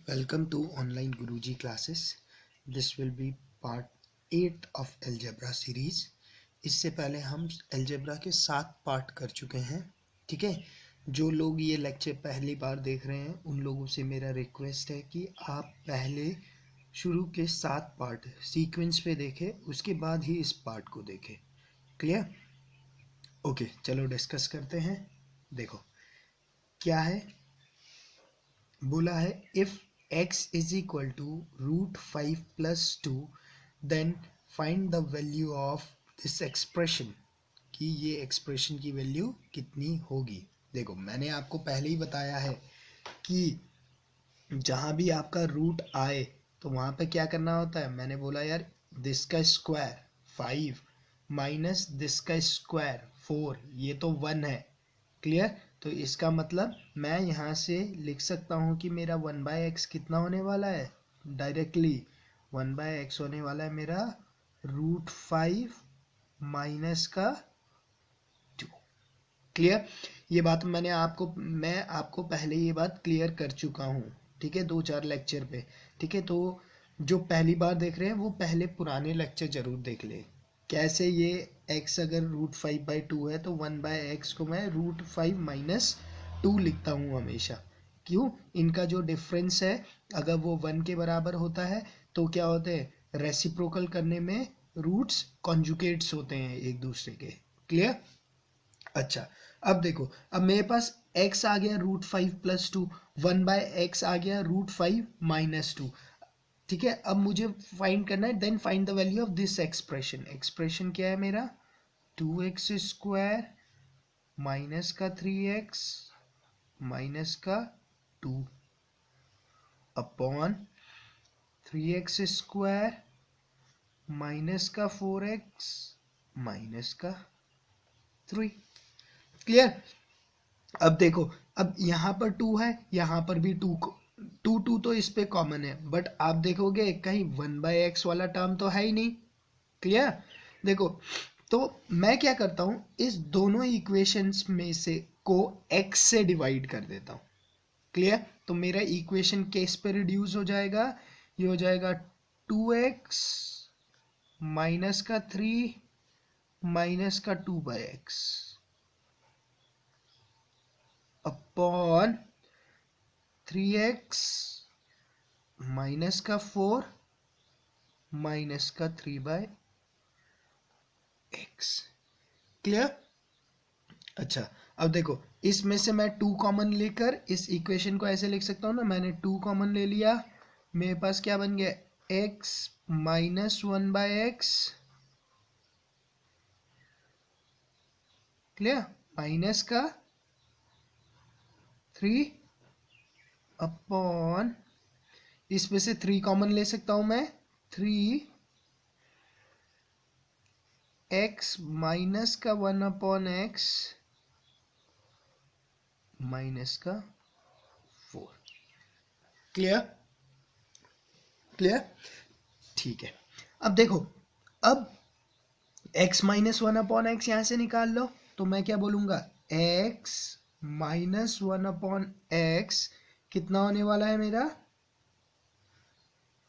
Welcome to online Guruji classes. This will be part 8 of algebra series. इससे पहले हम algebra के 7 part कर चुके हैं. ठीक है, जो लोग ये लेक्चर पहली बार देख रहे हैं उन लोगों से मेरा रिक्वेस्ट है कि आप पहले शुरू के 7 पार्ट सीक्वेंस पे देखें, उसके बाद ही इस पार्ट को देखें. क्लियर? ओके, चलो डिस्कस करते हैं. देखो क्या है, बोला है if x is equal to root 5 plus 2 then find the value of this expression, कि ये एक्सप्रेशन की वैल्यू कितनी होगी. देखो मैंने आपको पहले ही बताया है कि जहाँ भी आपका रूट आए तो वहाँ पे क्या करना होता है. मैंने बोला यार दिस का स्क्वायर 5 माइनस दिस का स्क्वायर 4, ये तो 1 है. क्लियर? तो इसका मतलब मैं यहाँ से लिख सकता हूँ कि मेरा 1/x कितना होने वाला है. डायरेक्टली 1/x होने वाला है मेरा रूट 5 माइनस का 2. क्लियर? ये बात मैं आपको पहले ये बात क्लियर कर चुका हूँ. ठीक है, 2-4 लेक्चर पे. ठीक है, तो जो पहली बार देख रहे हैं वो पहले पुराने लेक्चर जरूर देख ले. कैसे ये x अगर रूट 5/2 है तो 1/x को मैं रूट 5 माइनस 2 लिखता हूँ हमेशा. क्यों? इनका जो डिफरेंस है अगर वो 1 के बराबर होता है तो क्या होते हैं, रेसिप्रोकल करने में रूट्स कॉन्जुगेट्स होते हैं एक दूसरे के. क्लियर? अच्छा, अब देखो, अब मेरे पास x आ गया रूट 5 प्लस 2, 1/x आ गया रूट 5 माइनस 2. ठीक है, अब मुझे फाइंड करना है, then find the value of this expression. Expression क्या है मेरा, 2x स्क्वायर माइनस का 3x माइनस का 2 अपॉन 3x स्क्वायर माइनस का 4x माइनस का 3. क्लियर? अब देखो, अब यहाँ पर 2 है, यहाँ पर भी 2 तो इस पे कॉमन है, बट आप देखोगे कहीं 1/x वाला टर्म तो है ही नहीं. क्लियर? देखो, तो मैं क्या करता हूं, इस दोनों इक्वेशंस में से को x से डिवाइड कर देता हूं. क्लियर? तो मेरा इक्वेशन किस पे रिड्यूस हो जाएगा, ये हो जाएगा 2x माइनस का 3 माइनस का 2/x अपॉन 3x माइनस का 4 माइनस का 3/x. क्लियर? अच्छा, अब देखो इसमें से मैं 2 कॉमन लेकर इस इक्वेशन को ऐसे लिख सकता हूँ ना. मैंने 2 कॉमन ले लिया, मेरे पास क्या बन गया, x minus 1/x. Clear? Minus का 3 अपॉन, इसमें से 3 कॉमन ले सकता हूं मैं, 3x माइनस का 1/x माइनस का 4. क्लियर? क्लियर? ठीक है, अब देखो, अब x माइनस 1/x यहां से निकाल लो तो मैं क्या बोलूंगा, x माइनस 1/x कितना होने वाला है मेरा,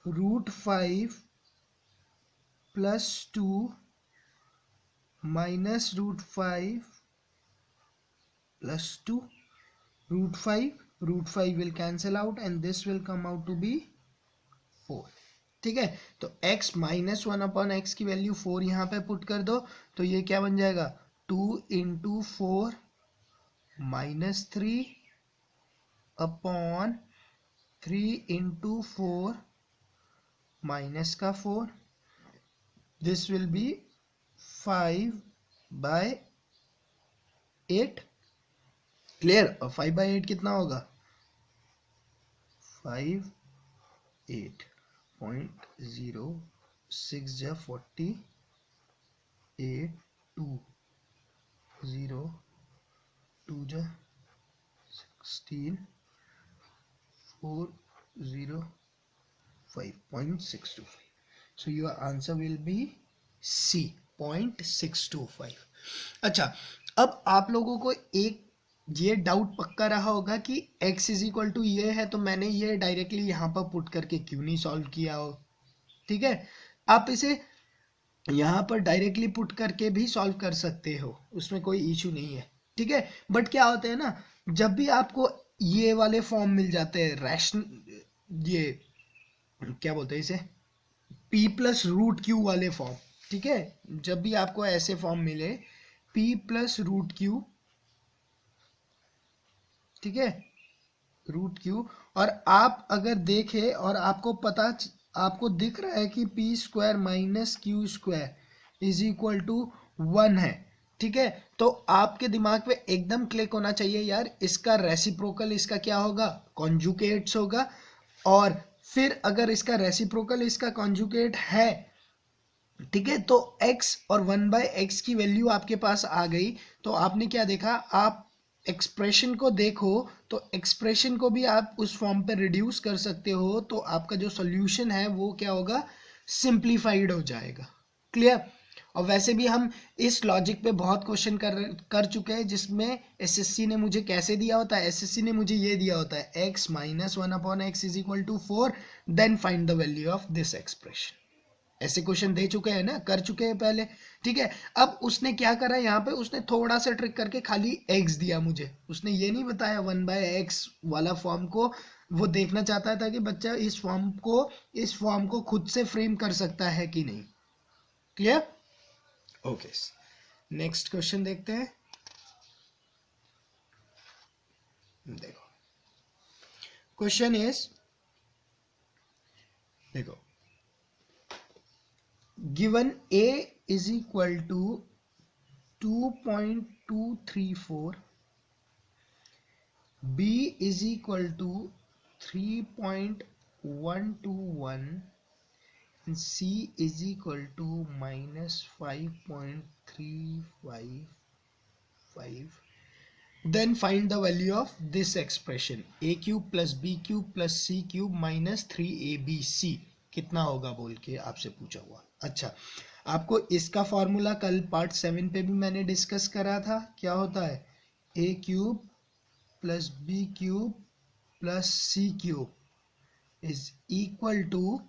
root 5 plus 2 minus root 5 plus 2. Root 5 will cancel out and this will come out to be 4. ठीक है, तो x माइनस 1/x की वैल्यू 4 यहाँ पे पुट कर दो तो ये क्या बन जाएगा, 2 into 4 minus 3 upon 3 into 4 minus का 4. This will be 5/8. क्लियर? और 5/8 कितना होगा, 5 8.06 जा 40 8 2 0 2 जा 16 4 0 5.625. So your answer will be C 0.625. अच्छा, अब आप लोगों को एक ये डाउट पक्का रहा होगा कि x इज इक्वल टू ये है, तो मैंने ये डायरेक्टली यहाँ पर पुट करके क्यों नहीं सॉल्व किया हो। ठीक है, आप इसे यहाँ पर डायरेक्टली पुट करके भी सॉल्व कर सकते हो, उसमें कोई इशू नहीं है। ठीक है, बट क्या होता है ना, जब भी आपको ये वाले फॉर्म मिल जाते हैं रैशन, ये क्या बोलते हैं इसे, p प्लस रूट क्यू वाले फॉर्म। ठीक है, जब भी आपको ऐसे फॉर्म मिले p प्लस रूट क्यू, ठीक है, रूट क्यू, और आप अगर देखें और आपको दिख रहा है कि p square minus q square is equal to 1 है। ठीक है, तो आपके दिमाग पे एकदम क्लिक होना चाहिए यार, इसका रेसिप्रोकल इसका क्या होगा, कॉन्जुगेट्स होगा। और फिर अगर इसका रेसिप्रोकल इसका कॉन्जुगेट है, ठीक है, तो x और 1/x की वैल्यू आपके पास आ गई। तो आपने क्या देखा, आप एक्सप्रेशन को देखो तो एक्सप्रेशन को भी आप उस फॉर्म पे रिड्यूस कर सकते हो, तो आपका जो सॉल्यूशन है वो क्या होगा, सिंप्लीफाइड हो जाएगा। क्लियर। और वैसे भी हम इस लॉजिक पे बहुत क्वेश्चन कर चुके हैं, जिसमें एसएससी ने मुझे कैसे दिया होता है, एसएससी ने मुझे ये दिया होता है x minus 1/x is equal to 4, then find the value of this expression. ऐसे क्वेश्चन दे चुके हैं ना, कर चुके हैं पहले। ठीक है, अब उसने क्या करा यहाँ पे, उसने थोड़ा सा ट्रिक करके खाली x दिया मुझे, उसने ये नहीं बताया 1/x वाला फॉर्म को। वो देखना चाहता था कि बच्चा इस फॉर्म को खुद से फ्रेम कर सकता है कि नहीं। क्लियर। ओके, नेक्स्ट क्वेश्चन देखते हैं। देखो, क्वेश्चन इज, देखो, given a is equal to 2.234, b is equal to 3.121, and c is equal to minus 5.355. Then find the value of this expression, a cube plus b cube plus c cube minus 3abc कितना होगा बोल के आपसे पूछा हुआ। अच्छा, आपको इसका फॉर्मूला कल पार्ट 7 पे भी मैंने डिस्कस करा था, क्या होता है, a cube plus B cube plus C cube is equal to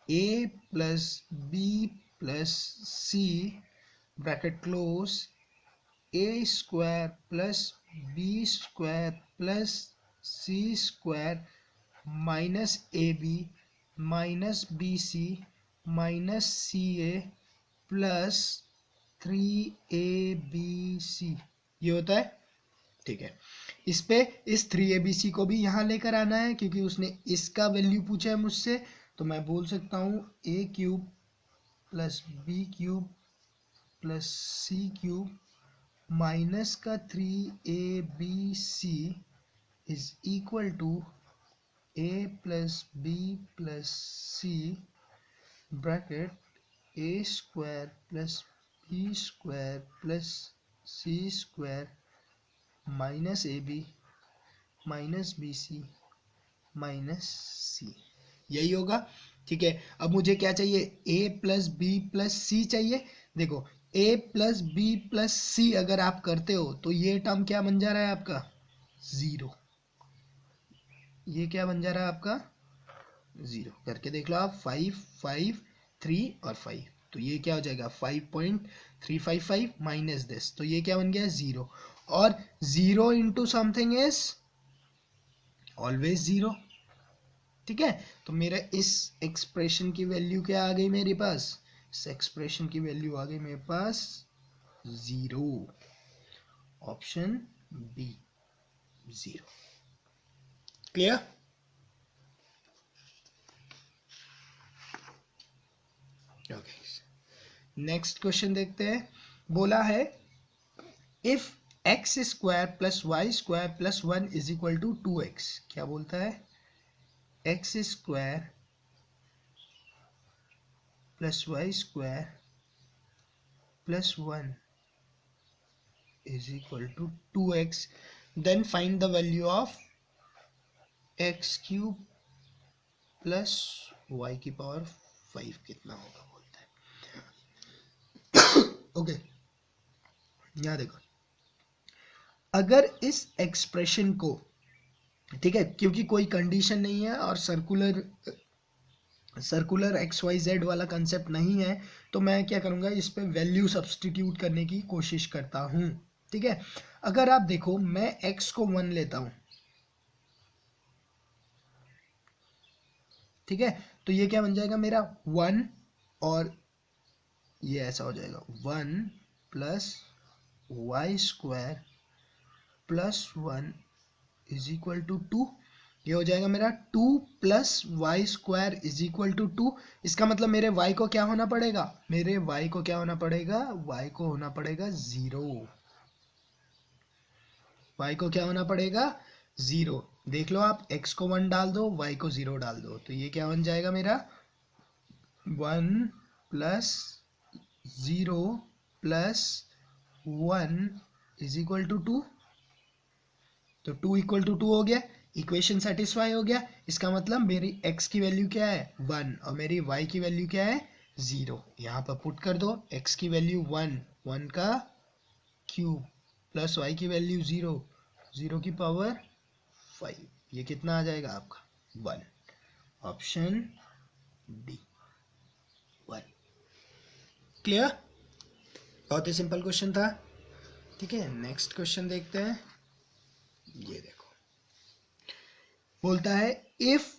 a plus B plus C bracket close a square plus B square plus C square minus A B minus B C minus c a plus 3abc, ये होता है। ठीक है, इस 3abc को भी यहाँ लेकर आना है, क्योंकि उसने इसका वैल्यू पूछा है मुझसे। तो मैं बोल सकता हूँ a cube plus B cube plus C cube minus का 3abc is equal to a plus B plus C bracket a square plus B square plus C square minus A B minus B C minus C, यही होगा। ठीक है, अब मुझे क्या चाहिए, a plus B plus C चाहिए। देखो, a plus B plus C अगर आप करते हो तो ये टर्म क्या बन जा रहा है आपका, 0। ये क्या बन जा रहा है आपका, 0। करके देख लो आप, 5 5 3 और 5, तो ये क्या हो जाएगा 5.355 माइनस दिस, तो ये क्या बन गया 0। और 0 इंटू समथिंग इज ऑलवेज 0। ठीक है, तो मेरा इस एक्सप्रेशन की वैल्यू क्या आ गई मेरे पास, इस एक्सप्रेशन की वैल्यू आ गई मेरे पास 0, option b 0। Clear. Okay, next question देखते हैं। बोला है if x square plus Y square plus 1 is equal to 2x, क्या बोलता है, x square plus Y square plus 1 is equal to 2x, then find the value of x cube plus y की power 5 कितना होगा बोलता है। Okay, यहाँ देखो, अगर इस एक्सप्रेशन को, ठीक है, क्योंकि कोई कंडीशन नहीं है और सर्कुलर एक्स वाई जेड वाला कंसेप्ट नहीं है, तो मैं क्या करूँगा, इस पे वैल्यू सब्सटीट्यूट करने की कोशिश करता हूँ। ठीक है, अगर आप देखो मैं x को 1 लेता हूँ, ठीक है, तो ये क्या बन जाएगा मेरा 1, और ये ऐसा हो जाएगा 1 plus Y square plus 1 is equal to 2। ये हो जाएगा मेरा 2 plus Y square is equal to 2। इसका मतलब मेरे y को क्या होना पड़ेगा, मेरे y को क्या होना पड़ेगा, y को होना पड़ेगा 0। y को क्या होना पड़ेगा 0। देख लो आप, x को 1 डाल दो, y को 0 डाल दो, तो ये क्या बन जाएगा मेरा 1 plus 0 plus 1 is equal to 2। तो 2 इक्वल टू 2 हो गया, इक्वेशन सेटिस्फाई हो गया। इसका मतलब मेरी x की वैल्यू क्या है 1 और मेरी y की वैल्यू क्या है 0। यहाँ पर पुट कर दो, x की वैल्यू 1, 1 का क्यूब प्लस y की वैल्यू 0, 0 की पावर 5। ये कितना आ जाएगा आपका 1। Option D 1। क्लियर? बहुत ही सिंपल क्वेश्चन था। ठीक है, नेक्स्ट क्वेश्चन देखते हैं। ये देखो, बोलता है if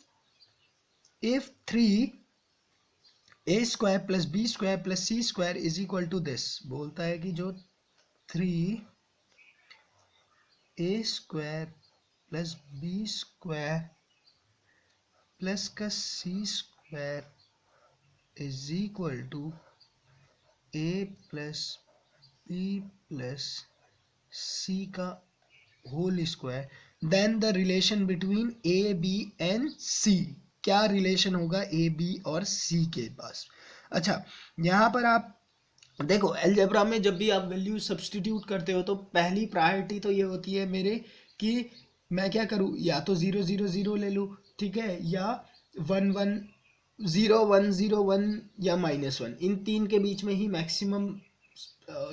3a square plus B square plus C square is equal to this. बोलता है कि जो 3a square plus B square plus का C square is equal to a plus B plus C का whole square, then the relation between A B and C. क्या relation होगा A B और सी के पास। अच्छा, यहाँ पर आप देखो अलजेब्रा में जब भी आप वैल्यू सब्सटीट्यूट करते हो तो पहली प्रायोरिटी तो ये होती है मेरे कि मैं क्या करूँ, या तो 0 0 0 ले लूँ, ठीक है, या 1 1 0 1 0 1 या -1, इन तीन के बीच में ही मैक्सिमम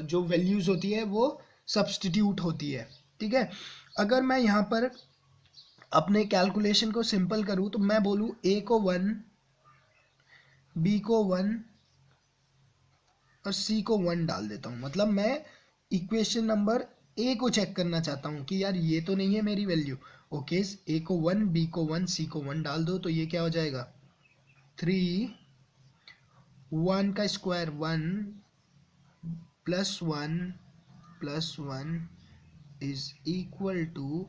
जो वैल्यूज होती है वो सब्सटीट्यूट होती है। ठीक है, अगर मैं यहाँ पर अपने कैलकुलेशन को सिंपल करूँ तो मैं बोलूँ a को 1, b को 1 और c को 1 डाल देता हूँ। मतलब मैं इक्वेशन नंबर a को चेक करना चाहता हूँ कि यार ये तो नहीं है मेरी वैल्यू। ओके, a को 1, b को 1, c को 1 डाल दो, तो ये क्या हो जाएगा 3, 1 का square 1 plus 1 plus 1 is equal to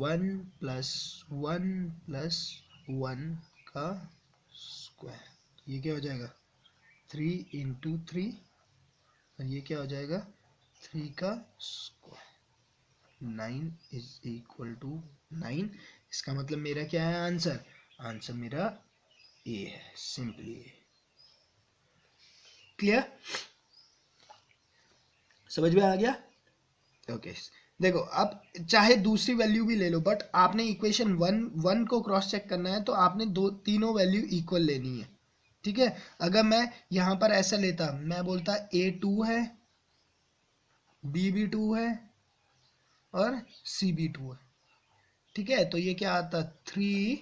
1 plus 1 plus 1 का स्क्वायर। ये क्या हो जाएगा 3 इंटू 3, और ये क्या हो जाएगा 3 का स्क्वायर। 9 is equal to 9। इसका मतलब मेरा क्या है आंसर, आंसर मेरा ए है, सिंपली ए। क्लियर? समझ में आ गया? ओके देखो, अब चाहे दूसरी वैल्यू भी ले लो, बट आपने इक्वेशन 1 को क्रॉस चेक करना है तो आपने तीनों वैल्यू इक्वल लेनी है। ठीक है, अगर मैं यहाँ पर ऐसा लेता, मैं बोलता a 2 है, b भी 2 है और c भी 2 है। ठीक है, तो ये क्या आता 3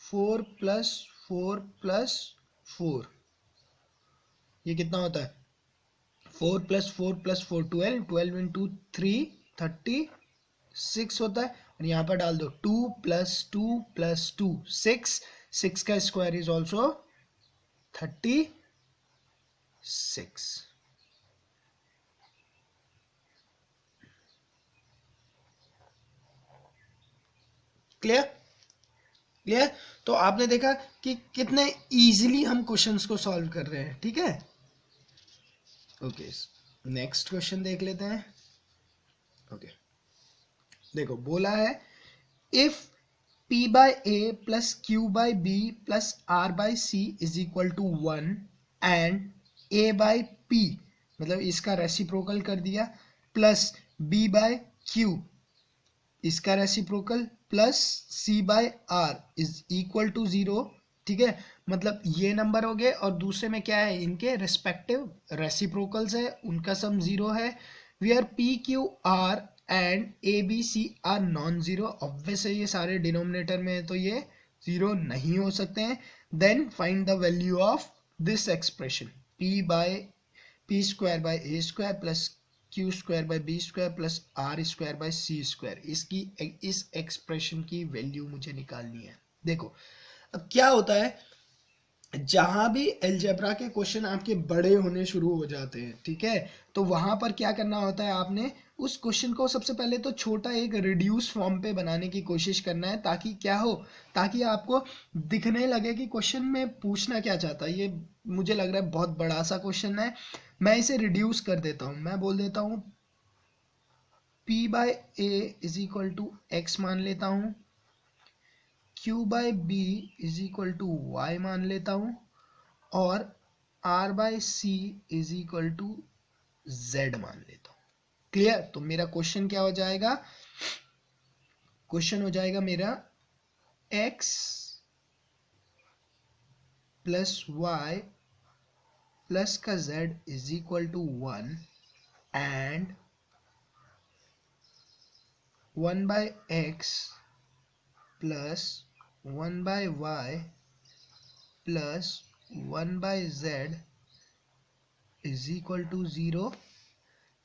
4 प्लस 4 प्लस 4, ये कितना होता है 4 प्लस 4 प्लस 4 12, 12 इंटू 3 36 होता है। और यहाँ पर डाल दो 2 प्लस 2 प्लस 2 6, 6 का square is also 36। Clear? Clear? तो आपने देखा कि कितने इजीली हम क्वेश्चंस को सॉल्व कर रहे हैं। ठीक है, ओके, नेक्स्ट क्वेश्चन देख लेते हैं। ओके देखो, बोला है if p by a plus q by b plus r by c is equal to 1 and a by p, मतलब इसका रेसिप्रोकल कर दिया, प्लस b बाय q इसका reciprocal plus c by r is equal to 0। ठीक है, मतलब ये number हो गए और दूसरे में क्या है, इनके रेस्पेक्टिव रेसिप्रोकल्स है, उनका सम 0 है। Where p q r and a b c are non zero, obvious है ये सारे डिनोमिनेटर में है तो ये जीरो नहीं हो सकते हैं। Then find the value of this expression, p square by a square plus q square by b square plus r square by c square, इसकी इस एक्सप्रेशन की वैल्यू मुझे निकालनी है। देखो अब क्या होता है, जहां भी अलजेब्रा के क्वेश्चन आपके बड़े होने शुरू हो जाते हैं, ठीक है, तो वहां पर क्या करना होता है, आपने उस क्वेश्चन को सबसे पहले तो छोटा एक रिड्यूस फॉर्म पे बनाने की कोशिश करना है, ताकि क्या हो, ताकि आपको दिखने लगे कि क्वेश्चन में पूछना क्या चाहता है। ये मुझे लग रहा है बहुत बड़ा सा क्वेश्चन है, मैं इसे रिड्यूस कर देता हूँ, मैं बोल देता हूँ p by a is equal to x मान लेता हूँ, q by b is equal to y मान लेता हूँ, और r by c is equal to z मान लेता हूँ। क्लियर? तो मेरा क्वेश्चन क्या हो जाएगा, क्वेश्चन हो जाएगा मेरा x प्लस वाई प्लस का z is equal to 1 and 1 by x plus 1 by y plus 1 by z is equal to 0।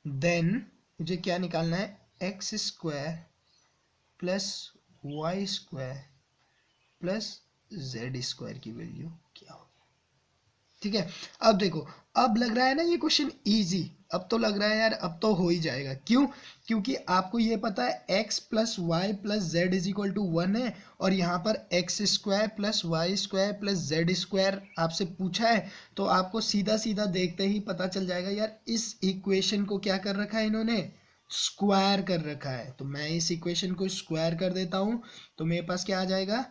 Then मुझे क्या निकालना है, x square plus Y square plus Z square की वैल्यू क्या होगी। ठीक है, अब देखो, अब लग रहा है ना ये क्वेश्चन इजी, अब तो लग रहा है यार अब तो हो ही जाएगा। क्यों? क्योंकि आपको ये पता है x plus Y plus z is equal to 1 है, और यहाँ पर x square plus Y square plus Z square आपसे पूछा है, तो आपको सीधा सीधा देखते ही पता चल जाएगा यार इस इक्वेशन को क्या कर रखा है इन्होंने, स्क्वायर कर रखा है। तो मैं इस इक्वेशन को स्क्वायर कर देता हूँ, तो मेरे पास क्या आ जाएगा,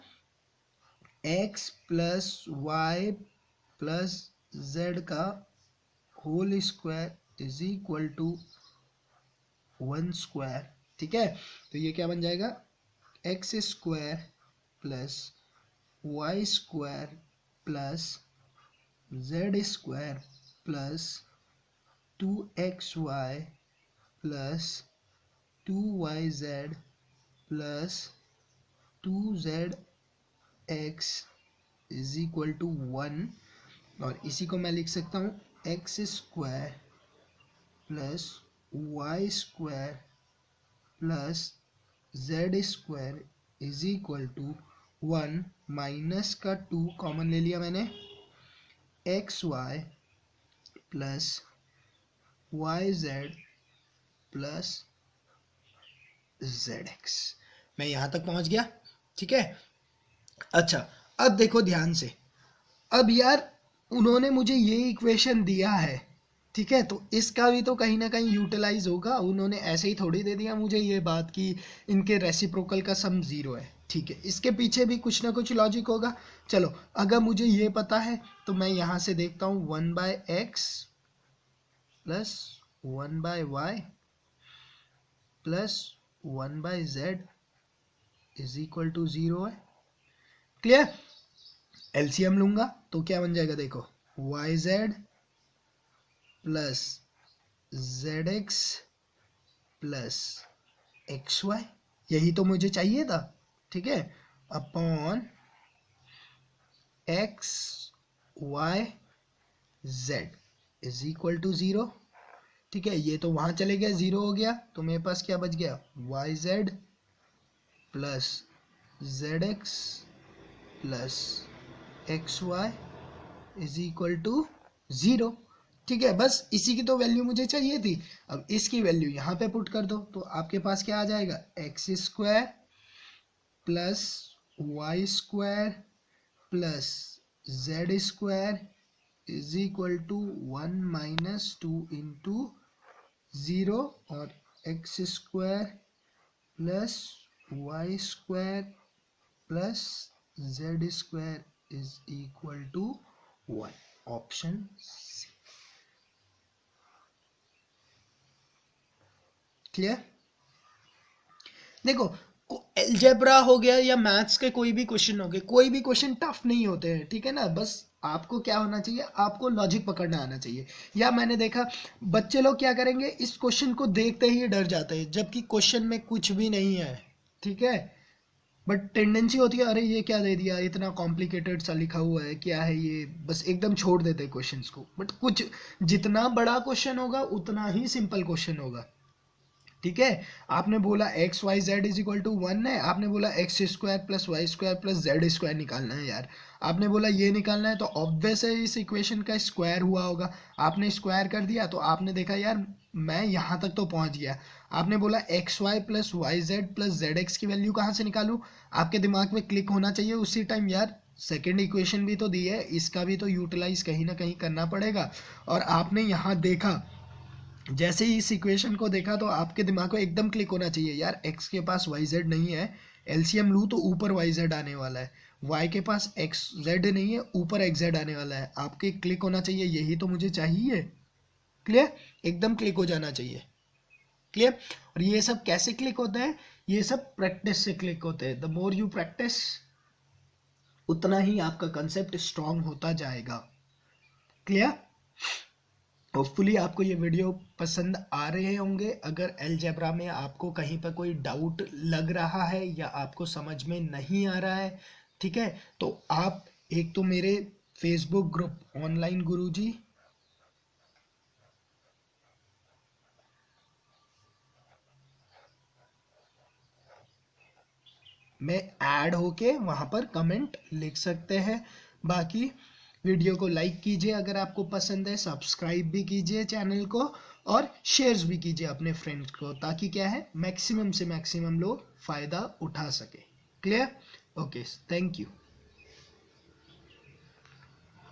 x plus Y plus Z का whole square is equal to 1 square. ठीक है, तो ये क्या बन जाएगा, x square plus Y square plus Z square plus 2xy plus 2yz plus 2zx is equal to 1, और इसी को मैं लिख सकता हूँ X square plus Y square plus Z square is equal to 1 minus का 2 कॉमन ले लिया मैंने, X Y plus y z plus z x. मैं यहाँ तक पहुँच गया, ठीक है। अच्छा, अब देखो ध्यान से, अब यार उन्होंने मुझे ये इक्वेशन दिया है, ठीक है, तो इसका भी तो कहीं ना कहीं यूटिलाइज होगा। उन्होंने ऐसे ही थोड़ी दे दिया मुझे ये बात कि इनके रेसिप्रोकल का सम 0 है, ठीक है, इसके पीछे भी कुछ ना कुछ लॉजिक होगा। चलो, अगर मुझे ये पता है तो मैं यहाँ से देखता हूँ 1 by x plus 1 by y plus 1 by z is equal to 0 है। क्लियर? एलसीएम लूंगा तो क्या बन जाएगा, देखो, y z plus z x plus x y, यही तो मुझे चाहिए था, ठीक है, upon x y z is equal to 0। ठीक है, ये तो वहां चले गया, 0 हो गया, तो मेरे पास क्या बच गया, y z plus z x plus x y is equal to 0। ठीक है, बस इसी की तो वैल्यू मुझे चाहिए थी। अब इसकी वैल्यू यहाँ पे पुट कर दो, तो आपके पास क्या आ जाएगा, x square plus Y square plus Z square is equal to 1 minus 2 into 0, और x square plus Y square plus Z square is equal to 1, option c. Clear? देखो, अलजेब्रा हो गया या मैथ्स के कोई भी क्वेश्चन हो गए, कोई भी क्वेश्चन टफ नहीं होते हैं, ठीक है ना। बस आपको क्या होना चाहिए, आपको लॉजिक पकड़ना आना चाहिए। या मैंने देखा बच्चे लोग क्या करेंगे, इस क्वेश्चन को देखते ही डर जाते हैं, जबकि क्वेश्चन में कुछ भी नहीं है, ठीक है। बट टेंडेंसी होती है, अरे ये क्या दे दिया, इतना कॉम्प्लिकेटेड सा लिखा हुआ है, क्या है ये, बस एकदम छोड़ देते हैं क्वेश्चंस को। बट कुछ जितना बड़ा क्वेश्चन होगा उतना ही सिंपल क्वेश्चन होगा, ठीक है। आपने बोला x y z is equal to 1 है, आपने बोला x square plus Y square plus Z square निकालना है यार, आपने बोला ये निकालना है, तो ऑब्वियस है इस इक्वेशन का स्क्वायर हुआ होगा। आपने स्क्वायर कर दिया तो आपने देखा यार मैं यहाँ तक तो पहुँच गया। आपने बोला x Y plus y z plus z x की वैल्यू कहाँ से निकालूं, आपके दिमाग में क्लिक होना चाहिए उसी टाइम, यार सेकेंड इक्वेशन भी तो दी है, इसका भी तो यूटिलाइज कहीं ना कहीं करना पड़ेगा। और आपने यहाँ देखा, जैसे ही इस इक्वेशन को देखा तो आपके दिमाग को एकदम क्लिक होना चाहिए, यार x के पास वाई जेड नहीं है, एलसीएम लूँ तो ऊपर वाई जेड आने वाला है, y के पास एक्स जेड नहीं है, ऊपर एक्स जेड आने वाला है, आपके क्लिक होना चाहिए यही तो मुझे चाहिए। क्लियर, एकदम क्लिक हो जाना चाहिए। क्लियर। और ये सब कैसे क्लिक होते हैं, ये सब प्रैक्टिस से क्लिक होते हैं। द मोर यू प्रैक्टिस उतना ही आपका कंसेप्ट स्ट्रांग होता जाएगा। क्लियर। होपफुली आपको ये वीडियो पसंद आ रहे होंगे। अगर अलजेब्रा में आपको कहीं पर कोई डाउट लग रहा है या आपको समझ में नहीं आ रहा है, ठीक है, तो आप एक तो मेरे फेसबुक ग्रुप ऑनलाइन गुरुजी में ऐड होके वहां पर कमेंट लिख सकते हैं। बाकी वीडियो को लाइक कीजिए अगर आपको पसंद है, सब्सक्राइब भी कीजिए चैनल को, और शेयर्स भी कीजिए अपने फ्रेंड्स को, ताकि क्या है मैक्सिमम से मैक्सिमम लोग फ़ायदा उठा सके। क्लियर। Okay, thank you.